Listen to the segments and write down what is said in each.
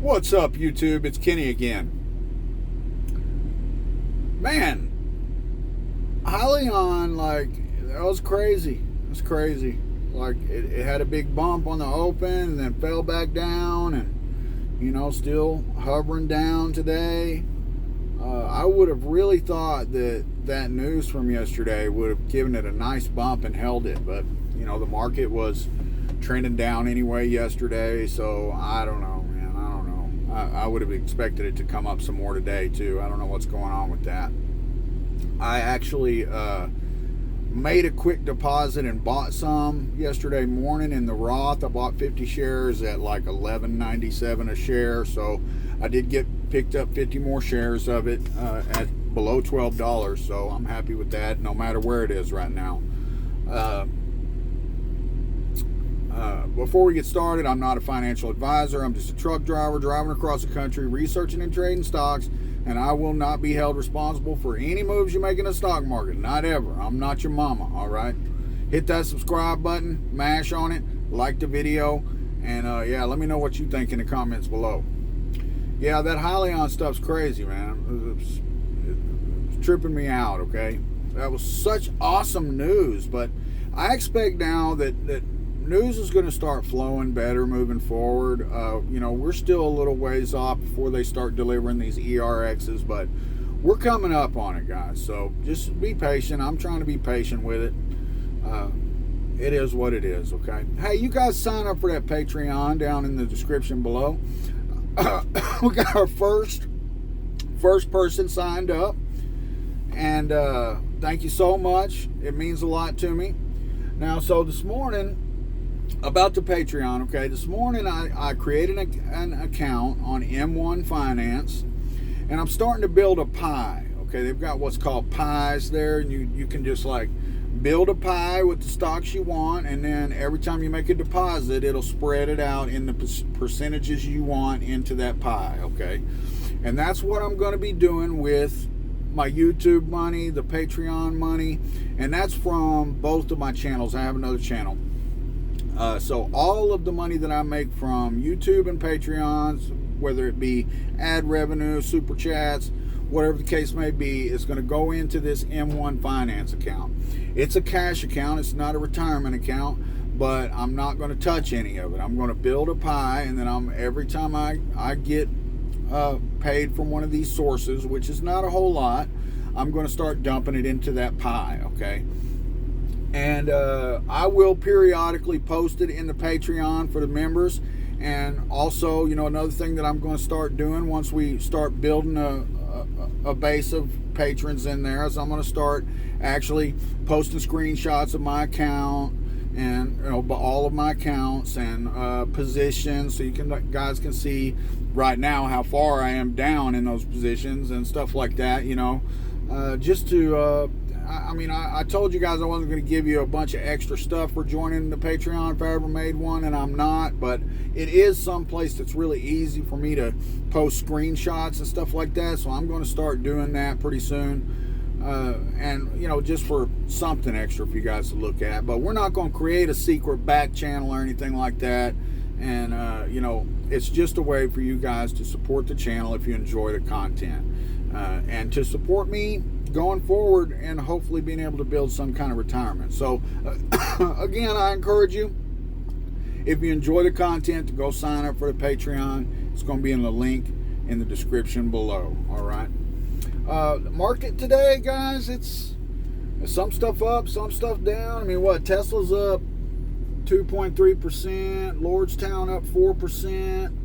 What's up, YouTube? It's Kenny again. Man, hyliion, like, that was crazy. It was crazy. Like, it had a big bump on the open and then fell back down and, still hovering down today. I would have really thought that news from yesterday would have given it a nice bump and held it. But, the market was trending down anyway yesterday. So, I don't know, man. I don't know. I would have expected it to come up some more today, too. I don't know what's going on with that. I actually made a quick deposit and bought some yesterday morning in the Roth. I bought 50 shares at like $11.97 a share. So I did picked up 50 more shares of it at below $12. So I'm happy with that, no matter where it is right now. Before we get started, I'm not a financial advisor. I'm just a truck driver driving across the country, researching and trading stocks, and I will not be held responsible for any moves you make in the stock market. Not ever. I'm not your mama, all right? Hit that subscribe button, mash on it, like the video, and let me know what you think in the comments below. Yeah, that hyliion stuff's crazy, man. It's tripping me out, okay? That was such awesome news, but I expect now that news is going to start flowing better moving forward. We're still a little ways off before they start delivering these ERXs, but we're coming up on it, guys. So just be patient. I'm trying to be patient with it. It is what it is, okay? Hey, you guys sign up for that Patreon down in the description below. We got our first person signed up, and thank you so much. It means a lot to me. Now, so this morning, about the Patreon, okay, this morning I created an account on M1 Finance, and I'm starting to build a pie. Okay, they've got what's called pies there, and you can just like build a pie with the stocks you want, and then every time you make a deposit, it'll spread it out in the percentages you want into that pie, okay? And that's what I'm going to be doing with my YouTube money, the Patreon money, and that's from both of my channels. I have another channel. So all of the money that I make from YouTube and Patreons, whether it be ad revenue, super chats, whatever the case may be, is going to go into this M1 Finance account. It's a cash account. It's not a retirement account, but I'm not going to touch any of it. I'm going to build a pie, and then every time I get paid from one of these sources, which is not a whole lot, I'm going to start dumping it into that pie, okay? And I will periodically post it in the Patreon for the members. And also, another thing that I'm going to start doing once we start building a base of patrons in there is I'm going to start actually posting screenshots of my account and all of my accounts and positions, so you guys can see right now how far I am down in those positions and stuff like that. Just to I told you guys I wasn't going to give you a bunch of extra stuff for joining the Patreon if I ever made one, and I'm not, but it is some place that's really easy for me to post screenshots and stuff like that, so I'm going to start doing that pretty soon. And just for something extra for you guys to look at. But we're not going to create a secret back channel or anything like that. And it's just a way for you guys to support the channel if you enjoy the content, and to support me going forward and hopefully being able to build some kind of retirement. So again, I encourage you, if you enjoy the content, to go sign up for the Patreon. It's going to be in the link in the description below. All right. The market today, guys, it's some stuff up, some stuff down. Tesla's up 2.3%, Lordstown up 4%,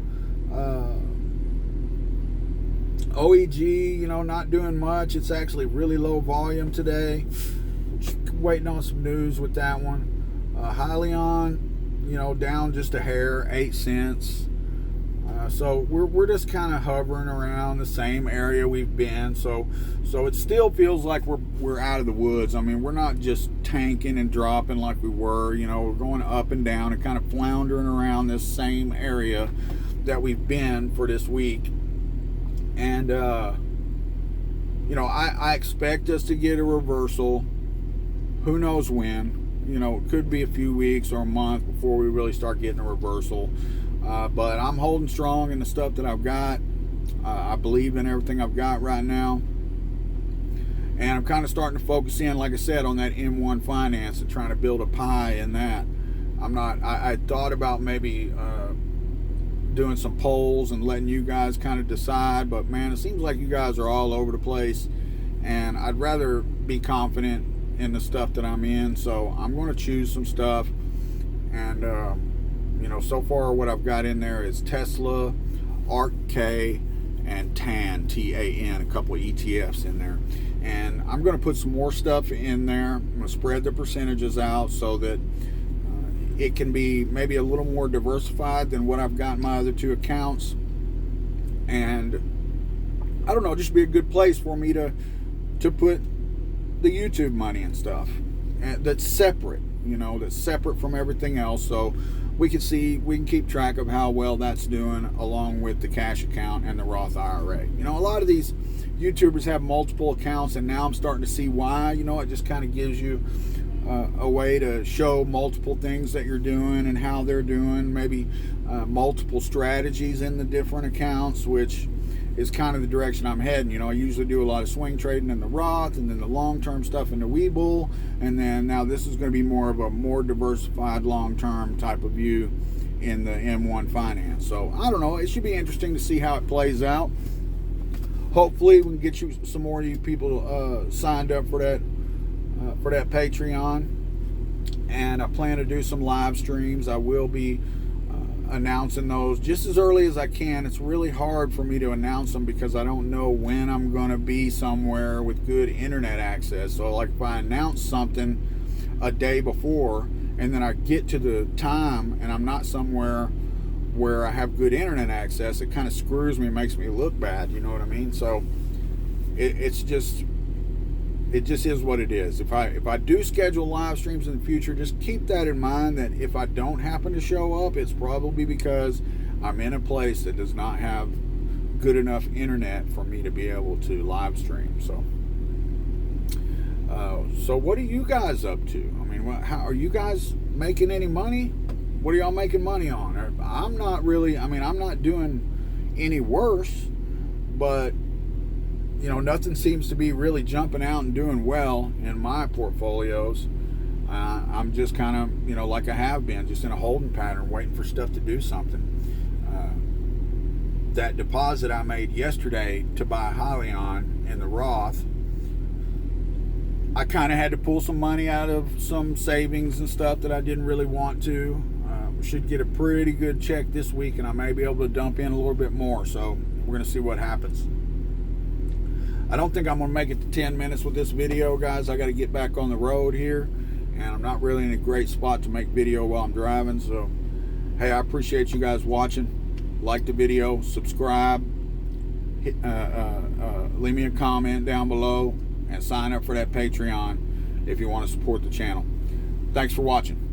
OEG, not doing much. It's actually really low volume today. Waiting on some news with that one. hyliion, down just a hair, 8 cents. So we're just kind of hovering around the same area we've been. So it still feels like we're out of the woods. We're not just tanking and dropping like we were. We're going up and down and kind of floundering around this same area that we've been for this week. And I expect us to get a reversal. Who knows when? It could be a few weeks or a month before we really start getting a reversal. But I'm holding strong in the stuff that I've got. I believe in everything I've got right now. And I'm kind of starting to focus in, like I said, on that M1 finance and trying to build a pie in that. I thought about maybe doing some polls and letting you guys kind of decide, but man, it seems like you guys are all over the place, and I'd rather be confident in the stuff that I'm in. So I'm going to choose some stuff, and so far what I've got in there is Tesla, ARK-K, and TAN, TAN, a couple of ETFs in there. And I'm going to put some more stuff in there. I'm going to spread the percentages out so that it can be maybe a little more diversified than what I've got in my other two accounts. And I don't know, just be a good place for me to put the YouTube money and stuff. And that's separate, that's separate from everything else. So we can keep track of how well that's doing, along with the cash account and the Roth IRA. A lot of these YouTubers have multiple accounts, and now I'm starting to see why. It just kind of gives you a way to show multiple things that you're doing and how they're doing, maybe multiple strategies in the different accounts, which is kind of the direction I'm heading. I usually do a lot of swing trading in the Roth, and then the long-term stuff in the Webull, and then now this is going to be more of a more diversified long-term type of view in the M1 finance. So I don't know, it should be interesting to see how it plays out. Hopefully we can get you some more of you people signed up for that Patreon, and I plan to do some live streams. I will be announcing those just as early as I can. It's really hard for me to announce them because I don't know when I'm going to be somewhere with good internet access. So like if I announce something a day before and then I get to the time and I'm not somewhere where I have good internet access, it kind of screws me and makes me look bad, you know what I mean? So it just is what it is. If I do schedule live streams in the future, just keep that in mind, that if I don't happen to show up, it's probably because I'm in a place that does not have good enough internet for me to be able to live stream. So what are you guys up to? I mean, how are you guys making any money? What are y'all making money on? I'm not really, I'm not doing any worse, but nothing seems to be really jumping out and doing well in my portfolios. I'm just kind of, like I have been, just in a holding pattern, waiting for stuff to do something. That deposit I made yesterday to buy hyliion in the Roth, I kind of had to pull some money out of some savings and stuff that I didn't really want to. Should get a pretty good check this week, and I may be able to dump in a little bit more. So we're going to see what happens. I don't think I'm going to make it to 10 minutes with this video, guys. I got to get back on the road here, and I'm not really in a great spot to make video while I'm driving. So, hey, I appreciate you guys watching. Like the video, subscribe, leave me a comment down below, and sign up for that Patreon if you want to support the channel. Thanks for watching.